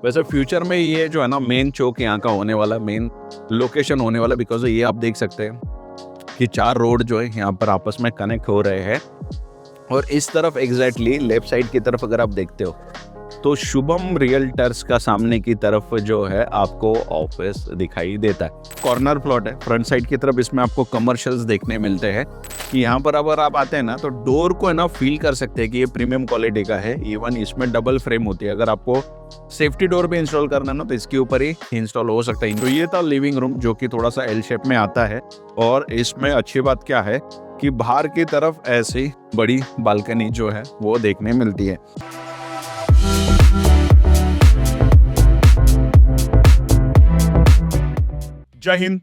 वैसे फ्यूचर में ये जो है ना मेन चौक यहाँ का होने वाला, मेन लोकेशन होने वाला, बिकॉज ये आप देख सकते हैं कि 4 रोड जो है यहाँ पर आपस में कनेक्ट हो रहे हैं। और इस तरफ एग्जैक्टली लेफ्ट साइड की तरफ अगर आप देखते हो तो शुभम रियल्टर्स का सामने की तरफ जो है आपको ऑफिस दिखाई देता है। कॉर्नर प्लॉट है, फ्रंट साइड की तरफ इसमें आपको कमर्शियल्स देखने मिलते हैं कि यहाँ पर अगर आप आते हैं ना तो डोर को है ना फील कर सकते हैं कि ये प्रीमियम क्वालिटी का है। इवन इसमें डबल फ्रेम होती है, अगर आपको सेफ्टी डोर भी इंस्टॉल करना है ना तो इसके ऊपर ही इंस्टॉल हो सकता है। तो ये था लिविंग रूम जो कि थोड़ा सा एल शेप में आता है। और इसमें अच्छी बात क्या है कि बाहर की तरफ ऐसी बड़ी बालकनी जो है वो देखने मिलती है। जय हिंद,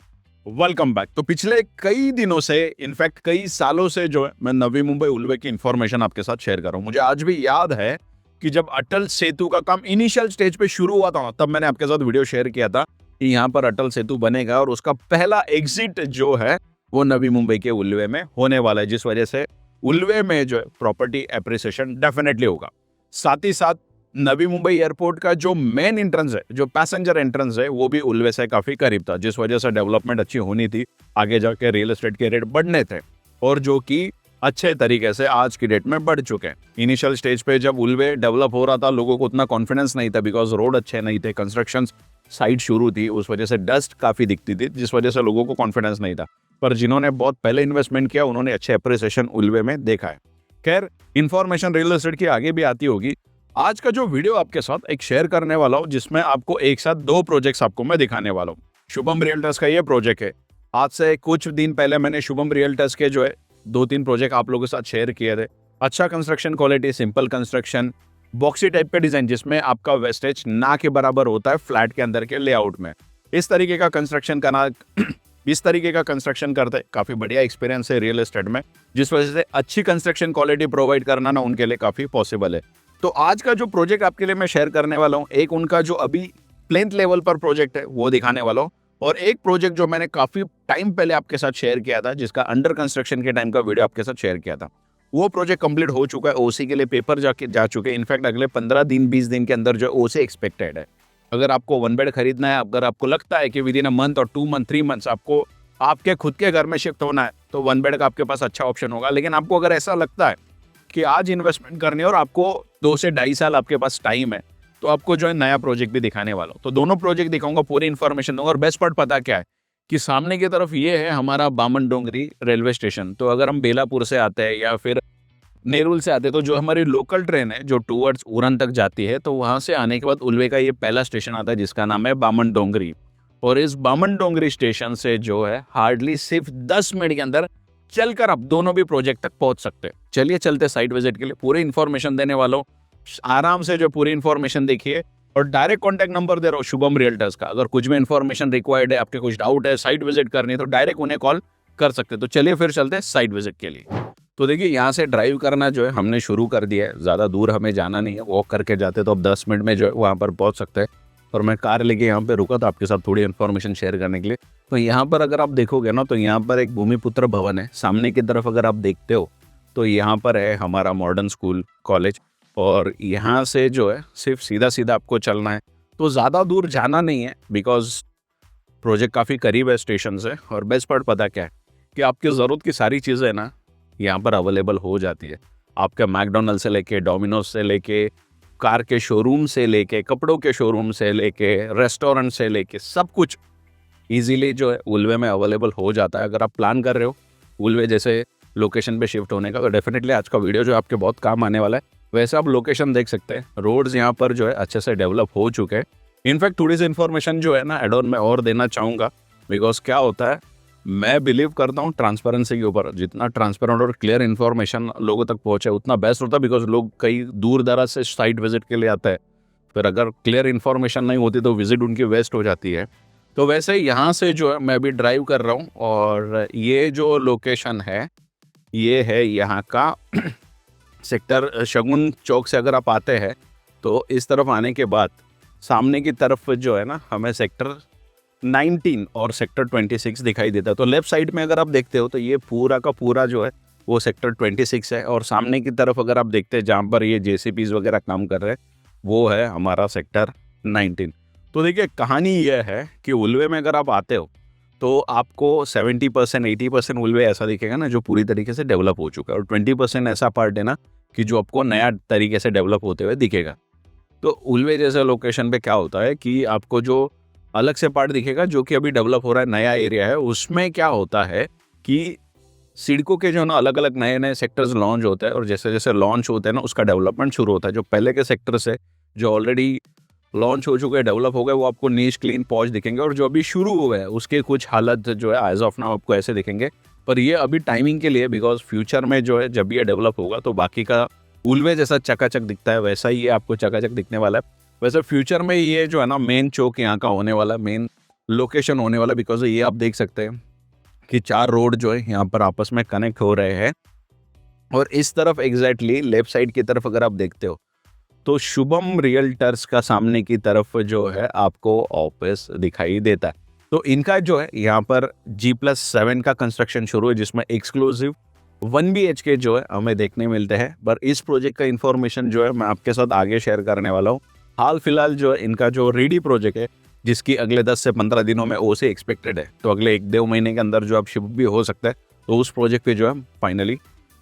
वेलकम बैक। तो पिछले कई दिनों से, इनफैक्ट कई सालों से जो है मैं नवी मुंबई उल्वे की इंफॉर्मेशन आपके साथ शेयर कर रहा हूं। मुझे आज भी याद है कि जब अटल सेतु का काम इनिशियल स्टेज पे शुरू हुआ था तब मैंने आपके साथ वीडियो शेयर किया था कि यहाँ पर अटल सेतु बनेगा और उसका पहला एग्जिट जो है वो नवी मुंबई के उल्वे में होने वाला है, जिस वजह से उल्वे में जो है प्रॉपर्टी एप्रिसिएशन डेफिनेटली होगा। साथ ही साथ नवी मुंबई एयरपोर्ट का जो मेन एंट्रेंस है, जो पैसेंजर एंट्रेंस है, वो भी उल्वे से काफी करीब था, जिस वजह से डेवलपमेंट अच्छी होनी थी। आगे जाके रियल एस्टेट के रेट बढ़ने थे और जो कि अच्छे तरीके से आज की डेट में बढ़ चुके हैं। इनिशियल स्टेज पे जब उल्वे डेवलप हो रहा था लोगों को उतना कॉन्फिडेंस नहीं था, बिकॉज रोड अच्छे नहीं थे, कंस्ट्रक्शन साइट शुरू थी, उस वजह से डस्ट काफी दिखती थी, जिस वजह से लोगों को कॉन्फिडेंस नहीं था। पर जिन्होंने बहुत पहले इन्वेस्टमेंट किया उन्होंने अच्छे अप्रिसिएशन उल्वे में देखा है। खैर, इंफॉर्मेशन रियल एस्टेट की आगे भी आती होगी। आज का जो वीडियो आपके साथ एक शेयर करने वाला हूं जिसमें आपको एक साथ 2 प्रोजेक्ट्स आपको मैं दिखाने वाला हूं। शुभम रियल्टर्स का ये प्रोजेक्ट है। आज से कुछ दिन पहले मैंने शुभम रियल्टर्स के जो है 2-3 प्रोजेक्ट आप लोगों के साथ शेयर किए थे। अच्छा construction quality, simple construction, boxy type का डिजाइन जिसमें आपका वेस्टेज ना के बराबर होता है फ्लैट के अंदर के लेआउट में। इस तरीके का कंस्ट्रक्शन करते काफी बढ़िया एक्सपीरियंस है रियल एस्टेट में, जिस वजह से अच्छी कंस्ट्रक्शन क्वालिटी प्रोवाइड करना ना उनके लिए काफी पॉसिबल है। तो आज का जो प्रोजेक्ट आपके लिए मैं शेयर करने वाला हूँ, एक उनका जो अभी प्लेन्थ लेवल पर प्रोजेक्ट है वो दिखाने वाला हूँ, और एक प्रोजेक्ट जो मैंने काफी टाइम पहले आपके साथ शेयर किया था, जिसका अंडर कंस्ट्रक्शन के टाइम का वीडियो आपके साथ शेयर किया था। वो प्रोजेक्ट कंप्लीट हो चुका है, ओसी के लिए पेपर जा चुके हैं। इनफैक्ट अगले 15 दिन 20 दिन के अंदर जो ओसी एक्सपेक्टेड है। अगर आपको 1 बेड खरीदना है, अगर आपको लगता है कि विद इन अ मंथ और 2 मंथ 3 मंथ्स आपको आपके खुद के घर में शिफ्ट होना है तो 1 बेड का आपके पास अच्छा ऑप्शन होगा। लेकिन आपको अगर ऐसा लगता है कि आज इन्वेस्टमेंट करनी है और आपको 2 से 2.5 साल आपके पास टाइम है, तो आपको जो है नया प्रोजेक्ट भी दिखाने वाला हूं। तो दोनों प्रोजेक्ट दिखाऊंगा, पूरी इन्फॉर्मेशन दूंगा। और बेस्ट पार्ट पता क्या है कि सामने की तरफ ये है हमारा बामन डोंगरी रेलवे स्टेशन। तो अगर हम बेलापुर से आते हैं या फिर नेरुल से आते हैं तो जो हमारी लोकल ट्रेन है जो टूवर्ड्स उरन तक जाती है, तो वहां से आने के बाद उल्वे का ये पहला स्टेशन आता है जिसका नाम है बामन डोंगरी। और इस बामन डोंगरी स्टेशन से जो है हार्डली सिर्फ 10 मिनट के अंदर चलकर आप दोनों भी प्रोजेक्ट तक पहुंच सकते हैं। चलिए चलते साइट विजिट के लिए, पूरी इन्फॉर्मेशन देने वाला हूं। आराम से जो पूरी इन्फॉर्मेशन देखिए, और डायरेक्ट कॉन्टैक्ट नंबर दे रहा हूं शुभम रियल्टर्स का। अगर कुछ भी इन्फॉर्मेशन रिक्वायर्ड है, आपके कुछ डाउट है, साइट विजिट करनी है, तो डायरेक्ट उन्हें कॉल कर सकते हैं। तो चलिए फिर चलते हैं साइट विजिट के लिए। तो देखिए, यहाँ से ड्राइव करना जो है हमने शुरू कर दिया है। ज़्यादा दूर हमें जाना नहीं है, वॉक करके जाते तो अब 10 मिनट में जो है वहाँ पर पहुँच सकते हैं। और मैं कार लेके यहाँ पे रुका था आपके साथ थोड़ी इन्फॉर्मेशन शेयर करने के लिए। तो यहाँ पर अगर आप देखोगे ना तो यहाँ पर एक भूमिपुत्र भवन है। सामने की तरफ अगर आप देखते हो तो यहाँ पर है हमारा मॉडर्न स्कूल कॉलेज, और यहाँ से जो है सिर्फ सीधा सीधा आपको चलना है। तो ज़्यादा दूर जाना नहीं है, बिकॉज प्रोजेक्ट काफ़ी करीब है स्टेशन से। और बेस्ट पार्ट पता क्या है कि आपकी ज़रूरत की सारी चीज़ें ना यहाँ पर अवेलेबल हो जाती है। आपके मैकडोनल्ड से लेके, डोमिनोज से लेके, कार के शोरूम से लेके, कपड़ों के शोरूम से लेके, रेस्टोरेंट से लेके, सब कुछ इजीली जो है उल्वे में अवेलेबल हो जाता है। अगर आप प्लान कर रहे हो उल्वे जैसे लोकेशन पे शिफ्ट होने का, तो डेफिनेटली आज का वीडियो जो आपके बहुत काम आने वाला है। वैसे आप लोकेशन देख सकते हैं, रोड्स यहाँ पर जो है अच्छे से डेवलप हो चुके हैं। इनफैक्ट थोड़ी सी इन्फॉर्मेशन जो है ना एड ऑन में और देना चाहूँगा, बिकॉज क्या होता है, मैं बिलीव करता हूँ ट्रांसपेरेंसी के ऊपर। जितना ट्रांसपेरेंट और क्लियर इन्फॉर्मेशन लोगों तक पहुँचे उतना बेस्ट होता है, बिकॉज लोग कई दूर दराज से साइट विजिट के लिए आते हैं, फिर अगर क्लियर इन्फॉर्मेशन नहीं होती तो विजिट उनकी वेस्ट हो जाती है। तो वैसे यहाँ से जो है मैं भी ड्राइव कर रहा हूँ, और ये जो लोकेशन है ये है यहाँ का सेक्टर शगुन चौक से अगर आप आते हैं तो इस तरफ आने के बाद सामने की तरफ जो है ना हमें सेक्टर 19 और सेक्टर 26 दिखाई देता है। तो लेफ्ट साइड में अगर आप देखते हो तो ये पूरा का पूरा जो है वो सेक्टर 26 है, और सामने की तरफ अगर आप देखते हैं जहाँ पर ये जेसीबीज वगैरह काम कर रहे हैं वो है हमारा सेक्टर 19। तो देखिए कहानी यह है कि उल्वे में अगर आप आते हो तो आपको 70% 80% उल्वे ऐसा दिखेगा ना जो पूरी तरीके से डेवलप हो चुका है, और 20% ऐसा पार्ट है ना कि जो आपको नया तरीके से डेवलप होते हुए दिखेगा। तो उल्वे जैसे लोकेशन पे क्या होता है कि आपको जो अलग से पार्ट दिखेगा जो कि अभी डेवलप हो रहा है, नया एरिया है, उसमें क्या होता है कि सिडको के जो ना अलग अलग नए नए सेक्टर्स लॉन्च होते हैं, और जैसे जैसे लॉन्च होते हैं ना उसका डेवलपमेंट शुरू होता है। जो पहले के सेक्टर्स है जो ऑलरेडी लॉन्च हो चुके हैं, डेवलप हो गए, वो आपको नीश क्लीन पॉश दिखेंगे, और जो अभी शुरू हुए हैं उसके कुछ हालत जो है एज ऑफ नाउ आपको ऐसे दिखेंगे। पर ये अभी टाइमिंग के लिए, बिकॉज फ्यूचर में जो है जब ये डेवलप होगा तो बाकी का उल्वे जैसा चकाचक दिखता है वैसा ही ये आपको चकाचक दिखने वाला है। वैसे फ्यूचर में ये जो है ना मेन चौक यहाँ का होने वाला, मेन लोकेशन होने वाला, बिकॉज ये आप देख सकते हैं कि 4 रोड जो है यहाँ पर आपस में कनेक्ट हो रहे हैं। और इस तरफ एग्जैक्टली लेफ्ट साइड की तरफ अगर आप देखते हो तो शुभम रियल्टर्स का सामने की तरफ जो है आपको ऑफिस दिखाई देता है। तो इनका जो है यहाँ पर G+7 का कंस्ट्रक्शन शुरू है, जिसमें एक्सक्लूसिव 1 BHK जो है हमें देखने मिलते हैं। पर इस प्रोजेक्ट का इन्फॉर्मेशन जो है मैं आपके साथ आगे शेयर करने वाला हूँ। हाल फिलहाल जो है इनका जो रेडी प्रोजेक्ट है, जिसकी अगले 10 से 15 दिनों में ओसी एक्सपेक्टेड है, तो अगले 1-2 महीने के अंदर जो आप शिफ्ट भी हो सकता है, तो उस प्रोजेक्ट पे जो है फाइनली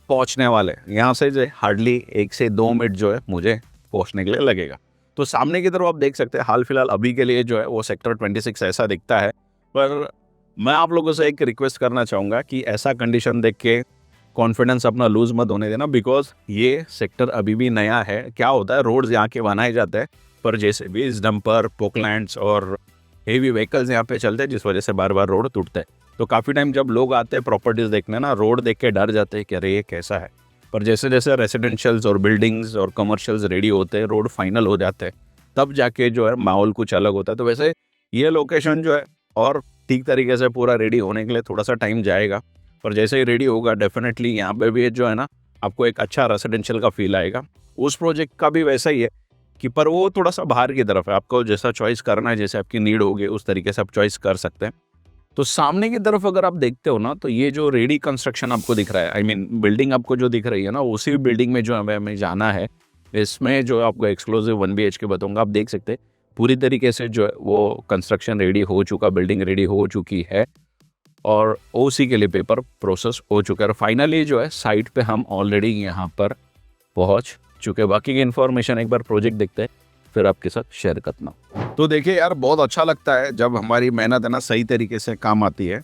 पहुंचने वाले हैं। यहाँ से जो हार्डली 1 से 2 मिनट जो है मुझे पहुंचने के लिए लगेगा। तो सामने की तरफ आप देख सकते हैं हाल फिलहाल अभी के लिए जो है वो सेक्टर 26 ऐसा दिखता है। पर मैं आप लोगों से एक रिक्वेस्ट करना चाहूँगा कि ऐसा कंडीशन देख के कॉन्फिडेंस अपना लूज मत होने देना, बिकॉज ये सेक्टर अभी भी नया है। क्या होता है, रोड्स यहाँ के बनाए जाते हैं, पर जैसे भी इस डंपर पोकलैंड्स और हेवी व्हीकल्स यहाँ पे चलते हैं, जिस वजह से बार बार रोड टूटते हैं। तो काफ़ी टाइम जब लोग आते हैं प्रॉपर्टीज़ देखने ना, रोड देख के डर जाते हैं कि अरे ये कैसा है। पर जैसे जैसे रेसिडेंशियल्स और बिल्डिंग्स और कमर्शियल्स रेडी होते हैं, रोड फाइनल हो जाते हैं, तब जाके जो है माहौल कुछ अलग होता है। तो वैसे ये लोकेशन जो है और ठीक तरीके से पूरा रेडी होने के लिए थोड़ा सा टाइम जाएगा, पर जैसे ही रेडी होगा डेफिनेटली यहाँ पे भी जो है ना आपको एक अच्छा रेसिडेंशियल का फील आएगा। उस प्रोजेक्ट का भी वैसा ही है कि पर वो थोड़ा सा बाहर की तरफ है, आपको जैसा चॉइस करना है, जैसे आपकी नीड होगी उस तरीके से आप चॉइस कर सकते हैं। तो सामने की तरफ अगर आप देखते हो ना, तो ये जो रेडी कंस्ट्रक्शन आपको दिख रहा है, आई मीन बिल्डिंग आपको जो दिख रही है ना, उसी बिल्डिंग में जो हमें जाना है। इसमें जो आपको एक्सक्लूसिव 1 BHK बताऊंगा, आप देख सकते हैं पूरी तरीके से जो है वो कंस्ट्रक्शन रेडी हो चुका, बिल्डिंग रेडी हो चुकी है, और ओसी के लिए पेपर प्रोसेस हो चुका है। और फाइनली जो है साइट पे हम ऑलरेडी यहाँ पर पहुँच चुके। बाकी की इन्फॉर्मेशन एक बार प्रोजेक्ट देखते हैं फिर आपके साथ शेयर करना। तो देखिए यार, बहुत अच्छा लगता है जब हमारी मेहनत है ना सही तरीके से काम आती है।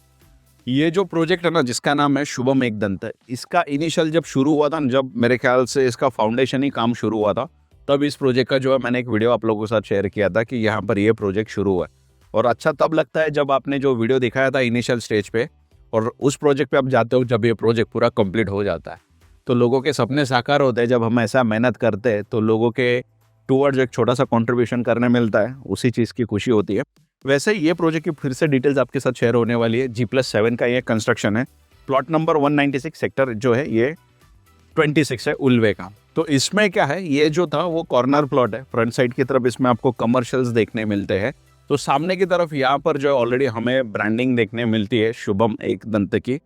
ये जो प्रोजेक्ट है ना जिसका नाम है शुभम एकदंत है, इसका इनिशियल जब शुरू हुआ था ना, जब मेरे ख्याल से इसका फाउंडेशन ही काम शुरू हुआ था, तब इस प्रोजेक्ट का जो है मैंने एक वीडियो आप लोगों के साथ शेयर किया था कि यहाँ पर ये प्रोजेक्ट शुरू हुआ है। और अच्छा तब लगता है जब आपने जो वीडियो दिखाया था इनिशियल स्टेज पे, और उस प्रोजेक्ट पे आप जाते हो जब ये प्रोजेक्ट पूरा कंप्लीट हो जाता है, तो लोगों के सपने साकार होते हैं। जब हम ऐसा मेहनत करते हैं तो लोगों के टूवर्ड्स एक छोटा सा कंट्रीब्यूशन करने मिलता है, उसी चीज़ की खुशी होती है। वैसे ये प्रोजेक्ट की फिर से डिटेल्स आपके साथ शेयर होने वाली है। G+7 का ये कंस्ट्रक्शन है, प्लॉट नंबर 196, सेक्टर जो है ये 26 है उल्वे का। तो इसमें क्या है, ये जो था वो कॉर्नर प्लॉट है, फ्रंट साइड की तरफ इसमें आपको कमर्शियल्स देखने मिलते हैं। तो सामने की तरफ यहाँ पर जो है ऑलरेडी हमें ब्रांडिंग देखने मिलती है शुभम एकदंत की।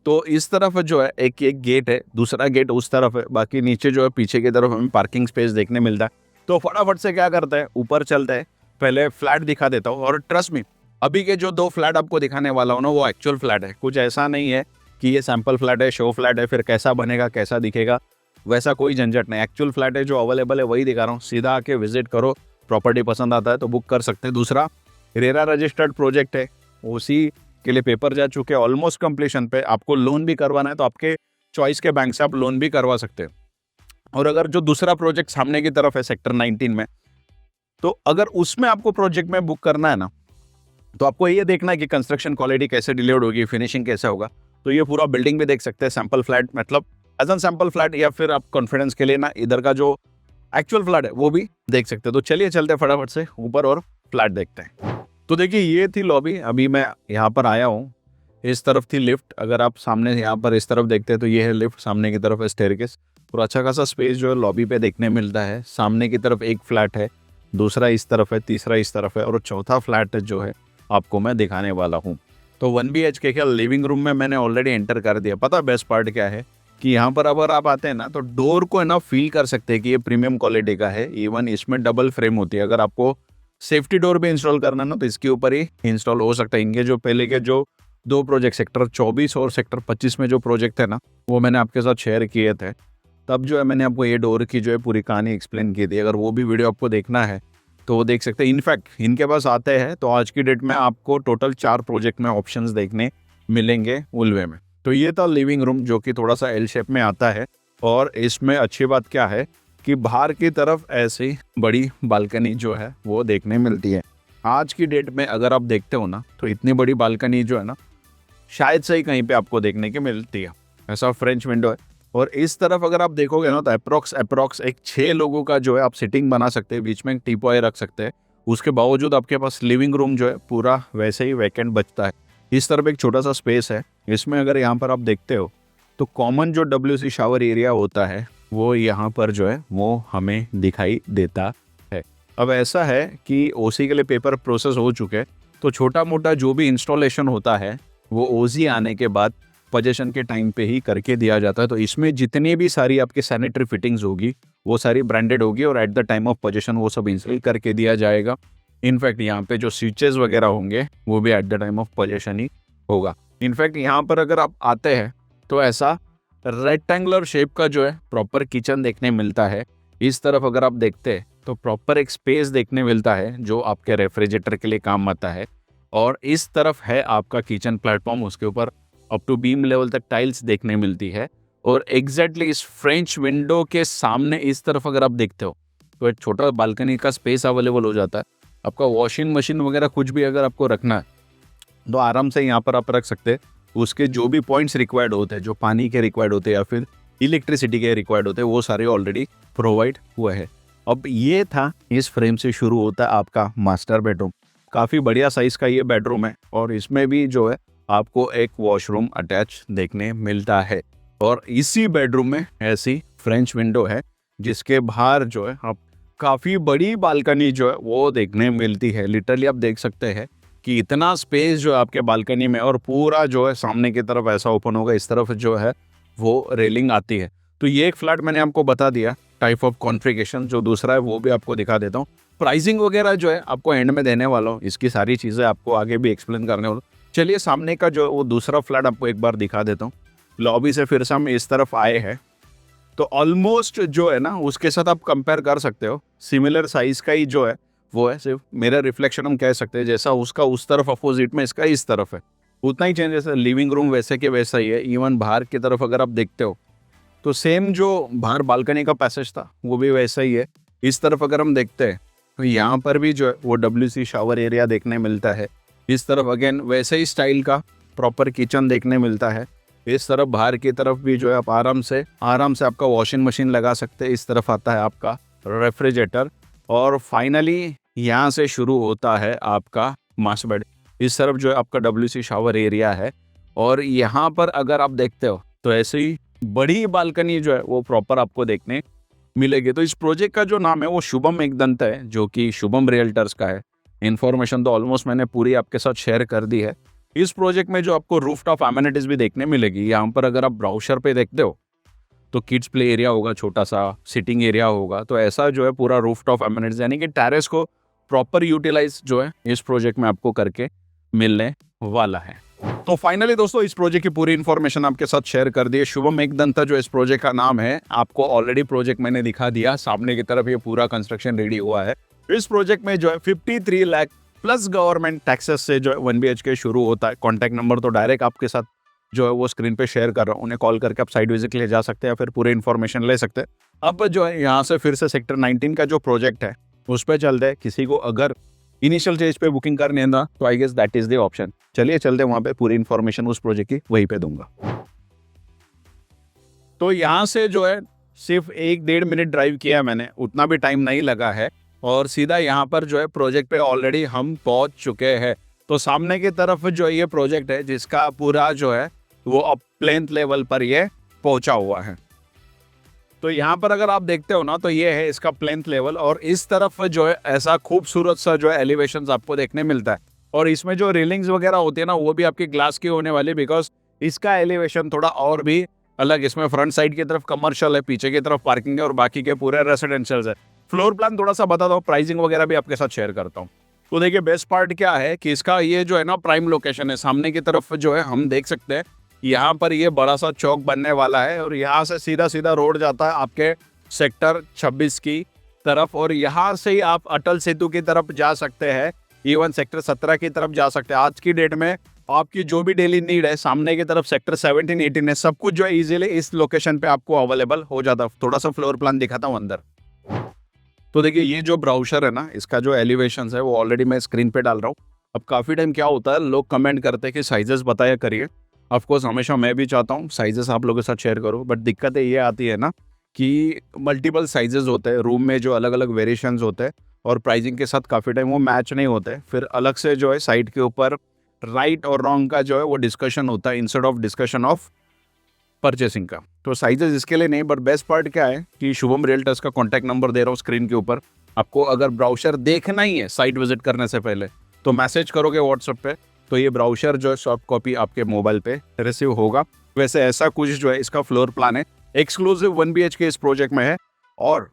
तो इस तरफ जो है एक गेट है, दूसरा गेट उस तरफ है, बाकी नीचे जो है पीछे की तरफ हमें पार्किंग स्पेस देखने मिलता है। तो फटाफट से क्या करते हैं, ऊपर चलते हैं, पहले फ्लैट दिखा देता हूँ। और ट्रस्ट मी, अभी के जो 2 फ्लैट आपको दिखाने वाला हूँ ना, वो एक्चुअल फ्लैट है। कुछ ऐसा नहीं है कि ये सैंपल फ्लैट है, शो फ्लैट है, फिर कैसा बनेगा कैसा दिखेगा, वैसा कोई झंझट नहीं। एक्चुअल फ्लैट है, जो अवेलेबल है वही दिखा रहा हूँ। सीधा आके विजिट करो, प्रॉपर्टी पसंद आता है तो बुक कर सकते हैं। दूसरा रेरा रजिस्टर्ड प्रोजेक्ट है, उसी के लिए पेपर जा चुके हैं, ऑलमोस्ट कंप्लीशन पे। आपको लोन भी करवाना है तो आपके चॉइस के बैंक से आप लोन भी करवा सकते हैं। और अगर जो दूसरा प्रोजेक्ट सामने की तरफ है सेक्टर 19 में, तो अगर उसमें आपको प्रोजेक्ट में बुक करना है ना, तो आपको ये देखना है कि कंस्ट्रक्शन क्वालिटी कैसे डिलीवर्ड होगी, फिनिशिंग कैसा होगा। तो ये पूरा बिल्डिंग भी देख सकते हैं, सैंपल फ्लैट मतलब एज एन सैंपल फ्लैट, या फिर आप कॉन्फिडेंस के लिए ना इधर का जो एक्चुअल फ्लैट है वो भी देख सकते हैं। तो चलिए चलते हैं फटाफट से ऊपर और फ्लैट देखते हैं। तो देखिए ये थी लॉबी, अभी मैं यहाँ पर आया हूँ। इस तरफ थी लिफ्ट, अगर आप सामने यहाँ पर इस तरफ देखते हैं तो ये है लिफ्ट, सामने की तरफ है स्टेयरकेस। और अच्छा खासा स्पेस जो है लॉबी पे देखने मिलता है। सामने की तरफ एक फ्लैट है, दूसरा इस तरफ है, तीसरा इस तरफ है, और चौथा फ्लैट जो है आपको मैं दिखाने वाला हूँ। तो 1 BHK के लिविंग रूम में मैंने ऑलरेडी एंटर कर दिया। पता बेस्ट पार्ट क्या है कि यहाँ पर अगर आप आते हैं ना, तो डोर को है ना फील कर सकते हैं कि ये प्रीमियम क्वालिटी का है। इवन इसमें डबल फ्रेम होती है। अगर आपको सेफ्टी डोर भी इंस्टॉल करना ना, तो इसके ऊपर ही इंस्टॉल हो सकता है। इनके जो पहले के जो 2 प्रोजेक्ट सेक्टर 24 और सेक्टर 25 में जो प्रोजेक्ट है ना, वो मैंने आपके साथ शेयर किए थे। तब जो है मैंने आपको ये डोर की जो है पूरी कहानी एक्सप्लेन की थी। अगर वो भी वीडियो आपको देखना है तो वो देख सकते हैं। इनफैक्ट इनके पास आते हैं तो आज की डेट में आपको टोटल 4 प्रोजेक्ट में ऑप्शंस देखने मिलेंगे उल्वे में। तो ये था लिविंग रूम, जो कि थोड़ा सा एल शेप में आता है। और इसमें अच्छी बात क्या है कि बाहर की तरफ ऐसी बड़ी बालकनी जो है वो देखने मिलती है। आज की डेट में अगर आप देखते हो ना, तो इतनी बड़ी बालकनी जो है ना, शायद से ही कहीं पे आपको देखने की मिलती है। ऐसा फ्रेंच विंडो है। और इस तरफ अगर आप देखोगे ना, तो अप्रोक्स एक 6 लोगों का जो है आप सिटिंग बना सकते हैं, बीच में एक टीपॉय रख सकते हैं। उसके बावजूद आपके पास लिविंग रूम जो है पूरा वैसे ही वैकेंट बचता है। इस तरफ एक छोटा सा स्पेस है। इसमें अगर यहाँ पर आप देखते हो तो कॉमन जो WC शावर एरिया होता है वो यहाँ पर जो है वो हमें दिखाई देता है। अब ऐसा है कि OC के लिए पेपर प्रोसेस हो चुके हैं, तो छोटा मोटा जो भी इंस्टॉलेशन होता है वो OC आने के बाद पोजीशन के टाइम पे ही करके दिया जाता है। तो इसमें जितनी भी सारी आपकी सैनिटरी फिटिंग्स होगी वो सारी ब्रांडेड होगी और eight the time of position वो सब इंस्टॉल करके दिया जाएगा। इनफैक्ट यहाँ पे जो स्विचेस वगैरह होंगे वो भी at the time of position ही होगा। इनफैक्ट यहाँ पर अगर आप आते हैं तो ऐसा रेक्टेंगुलर शेप का जो है प्रॉपर किचन देखने मिलता है। इस तरफ अगर आप देखते हैं तो प्रॉपर एक स्पेस देखने मिलता है जो आपके रेफ्रिजरेटर के लिए काम आता है। और इस तरफ है आपका किचन प्लेटफॉर्म, उसके ऊपर अप टू बीम लेवल तक टाइल्स देखने मिलती है। और एग्जैक्टली इस फ्रेंच विंडो के सामने इस तरफ अगर आप देखते हो तो एक छोटा बालकनी का स्पेस अवेलेबल हो जाता है। आपका वॉशिंग मशीन वगैरह कुछ भी अगर आपको रखना है तो आराम से यहाँ पर आप रख सकते हैं। उसके जो भी पॉइंट्स रिक्वायर्ड होते हैं, जो पानी के रिक्वायर्ड होते हैं या फिर इलेक्ट्रिसिटी के रिक्वायर्ड होते हैं, वो सारे ऑलरेडी प्रोवाइड हुए हैं। अब ये था, इस फ्रेम से शुरू होता है आपका मास्टर बेडरूम। काफ़ी बढ़िया साइज़ का ये बेडरूम है और इसमें भी जो है आपको एक वॉशरूम अटैच देखने मिलता है। और इसी बेडरूम में ऐसी फ्रेंच विंडो है जिसके बाहर जो है आप काफ़ी बड़ी बालकनी जो है वो देखने मिलती है। लिटरली आप देख सकते हैं कि इतना स्पेस जो है आपके बालकनी में, और पूरा जो है सामने की तरफ ऐसा ओपन होगा, इस तरफ जो है वो रेलिंग आती है। तो ये एक फ्लैट मैंने आपको बता दिया, टाइप ऑफ कॉन्फ़िगरेशन। जो दूसरा है वो भी आपको दिखा देता हूँ। प्राइसिंग वगैरह जो है आपको एंड में देने वाला हूँ, इसकी सारी चीज़ें आपको आगे भी एक्सप्लेन करने वाला हूँ। चलिए सामने का जो वो दूसरा फ्लैट आपको एक बार दिखा देता हूँ। लॉबी से फिर से हम इस तरफ आए हैं तो ऑलमोस्ट जो है ना उसके साथ आप कंपेयर कर सकते हो। सिमिलर साइज़ का ही जो है वो है, सिर्फ मेरा रिफ्लेक्शन हम कह सकते हैं, जैसा उसका उस तरफ अपोजिट में इसका इस तरफ है, उतना ही चेंजेस है। लिविंग रूम वैसे के वैसा ही है। इवन बाहर की तरफ अगर आप देखते हो तो सेम जो बाहर बालकनी का पैसेज था वो भी वैसा ही है। इस तरफ अगर हम देखते हैं तो यहाँ पर भी जो है वो WC शावर एरिया देखने मिलता है। इस तरफ अगेन वैसे ही स्टाइल का प्रॉपर किचन देखने मिलता है। इस तरफ बाहर की तरफ भी जो है आप आराम से आपका वॉशिंग मशीन लगा सकते हैं। इस तरफ आता है आपका रेफ्रिजरेटर और फाइनली यहाँ से शुरू होता है आपका मास्टर बेड। इस तरफ जो है आपका WC शावर एरिया है और यहाँ पर अगर आप देखते हो तो ऐसे ही बड़ी बालकनी जो है वो प्रॉपर आपको देखने मिलेगी। तो इस प्रोजेक्ट का जो नाम है वो शुभम एकदंत है, जो कि शुभम रियल्टर्स का है। इन्फॉर्मेशन तो ऑलमोस्ट मैंने पूरी आपके साथ शेयर कर दी है। इस प्रोजेक्ट में जो आपको रूफटॉप एमिनिटीज भी देखने मिलेगी। यहाँ पर अगर आप ब्राउशर पे देखते हो तो किड्स प्ले एरिया होगा, छोटा सा सिटिंग एरिया होगा। तो ऐसा जो है पूरा रूफटॉप एमिनिटीज यानी कि टेरेस को प्रॉपर यूटिलाइज जो है इस प्रोजेक्ट में आपको करके मिलने वाला है। तो फाइनली दोस्तों इस प्रोजेक्ट की पूरी इन्फॉर्मेशन आपके साथ शेयर कर दी है। शुभम एकदंता जो इस प्रोजेक्ट का नाम है, आपको ऑलरेडी प्रोजेक्ट मैंने दिखा दिया। सामने की तरफ ये पूरा कंस्ट्रक्शन रेडी हुआ है। इस प्रोजेक्ट में जो है 53 लाख प्लस गवर्नमेंट टैक्सेस से जो है 1 BHK शुरू होता है। कॉन्टैक्ट नंबर तो डायरेक्ट आपके साथ जो है वो स्क्रीन पे शेयर कर रहा हूँ, उन्हें कॉल करके आप साइट विजिट ले जा सकते हैं या फिर पूरी इन्फॉर्मेशन ले सकते हैं। अब जो है यहाँ से फिर से सेक्टर 19 का जो प्रोजेक्ट है उस पर चलते हैं। किसी को अगर इनिशियल स्टेज पे बुकिंग करनी है ना तो I guess that is the option. चलिए चलते वहां पे, पूरी इन्फॉर्मेशन उस प्रोजेक्ट की वहीं पे दूंगा। तो यहाँ से जो है सिर्फ 1-1.5 मिनट ड्राइव किया मैंने, उतना भी टाइम नहीं लगा है और सीधा यहाँ पर जो है प्रोजेक्ट पे ऑलरेडी हम पहुंच चुके हैं। तो सामने की तरफ जो ये प्रोजेक्ट है जिसका पूरा जो है वो अब प्लेन्थ लेवल पर ये पहुंचा हुआ है। तो यहाँ पर अगर आप देखते हो ना तो ये है इसका प्लेन्थ लेवल और इस तरफ जो है ऐसा खूबसूरत सा जो है एलिवेशंस आपको देखने मिलता है। और इसमें जो रेलिंग्स वगैरह होती है ना वो भी आपकी ग्लास की होने वाली, बिकॉज इसका एलिवेशन थोड़ा और भी अलग इसमें फ्रंट साइड की तरफ कमर्शियल है, पीछे की तरफ पार्किंग है और बाकी के पूरे रेसिडेंशियल है। फ्लोर प्लान थोड़ा सा बताता हूँ, प्राइसिंग वगैरह भी आपके साथ शेयर करता हूँ। तो देखिए बेस्ट पार्ट क्या है कि इसका ये जो है ना प्राइम लोकेशन है, सामने की तरफ जो है हम देख सकते हैं यहाँ पर ये बड़ा सा चौक बनने वाला है और यहाँ से सीधा सीधा रोड जाता है आपके सेक्टर 26 की तरफ और यहाँ से ही आप अटल सेतु की तरफ जा सकते हैं, इवन सेक्टर 17 की तरफ जा सकते हैं। आज की डेट में आपकी जो भी डेली नीड है सामने की तरफ सेक्टर 17, 18 है, सब कुछ जो है इजीली इस लोकेशन पे आपको अवेलेबल हो जाता है। थोड़ा सा फ्लोर प्लान दिखाता हूँ अंदर। तो देखिए ये जो ब्राउचर है ना, इसका जो एलिवेशन है वो ऑलरेडी मैं स्क्रीन पे डाल रहा हूँ। अब काफ़ी टाइम क्या होता है, लोग कमेंट करते हैं कि साइजेस बताया करिए। ऑफकोर्स हमेशा मैं भी चाहता हूँ साइजेस आप लोगों के साथ शेयर करूँ, बट दिक्कतें ये आती है ना कि मल्टीपल साइजेस होते हैं रूम में, जो अलग अलग वेरिएशंस होते हैं और प्राइसिंग के साथ काफ़ी टाइम वो मैच नहीं होते। फिर अलग से जो है साइट के ऊपर राइट और रॉन्ग का जो है वो डिस्कशन होता है instead of discussion of purchasing का। तो साइजेस इसके लिए नहीं, बट बेस्ट पार्ट क्या है कि शुभम रियल्टर्स का कॉन्टैक्ट नंबर दे रहा हूँ स्क्रीन के ऊपर। आपको अगर ब्राउचर देखना ही है साइट विजिट करने से पहले तो मैसेज करोगे व्हाट्सएप पे, तो ये ब्राउचर जो है सॉफ्ट कॉपी आपके मोबाइल पे रिसीव होगा। वैसे ऐसा कुछ जो है इसका फ्लोर प्लान है, एक्सक्लूसिव 1 BHK इस प्रोजेक्ट में है और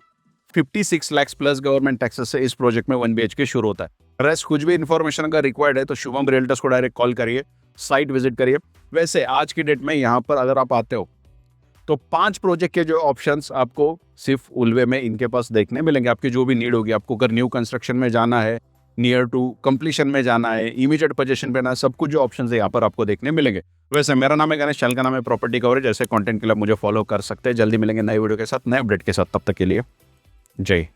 56 लाख प्लस गवर्नमेंट टैक्सेस से इस प्रोजेक्ट में 1 BHK शुरू होता है। रेस्ट कुछ भी इन्फॉर्मेशन अगर रिक्वायर्ड है तो शुभम रियल्टर्स को डायरेक्ट कॉल करिए, साइट विजिट करिए। वैसे आज की डेट में यहाँ पर अगर आप आते हो तो 5 प्रोजेक्ट के जो ऑप्शंस आपको सिर्फ उल्वे में इनके पास देखने मिलेंगे। आपकी जो भी नीड होगी, आपको अगर न्यू कंस्ट्रक्शन में जाना है, नियर टू कंप्लीशन में जाना है, इमीडिएट पोजीशन पे ना, सब कुछ जो ऑप्शंस है यहाँ पर आपको देखने मिलेंगे। वैसे मेरा नाम है गणेश, चैनल का नाम है प्रॉपर्टी कवरेज। ऐसे कंटेंट के लिए मुझे फॉलो कर सकते हैं। जल्दी मिलेंगे नए वीडियो के साथ, नए अपडेट के साथ। तब तक के लिए जय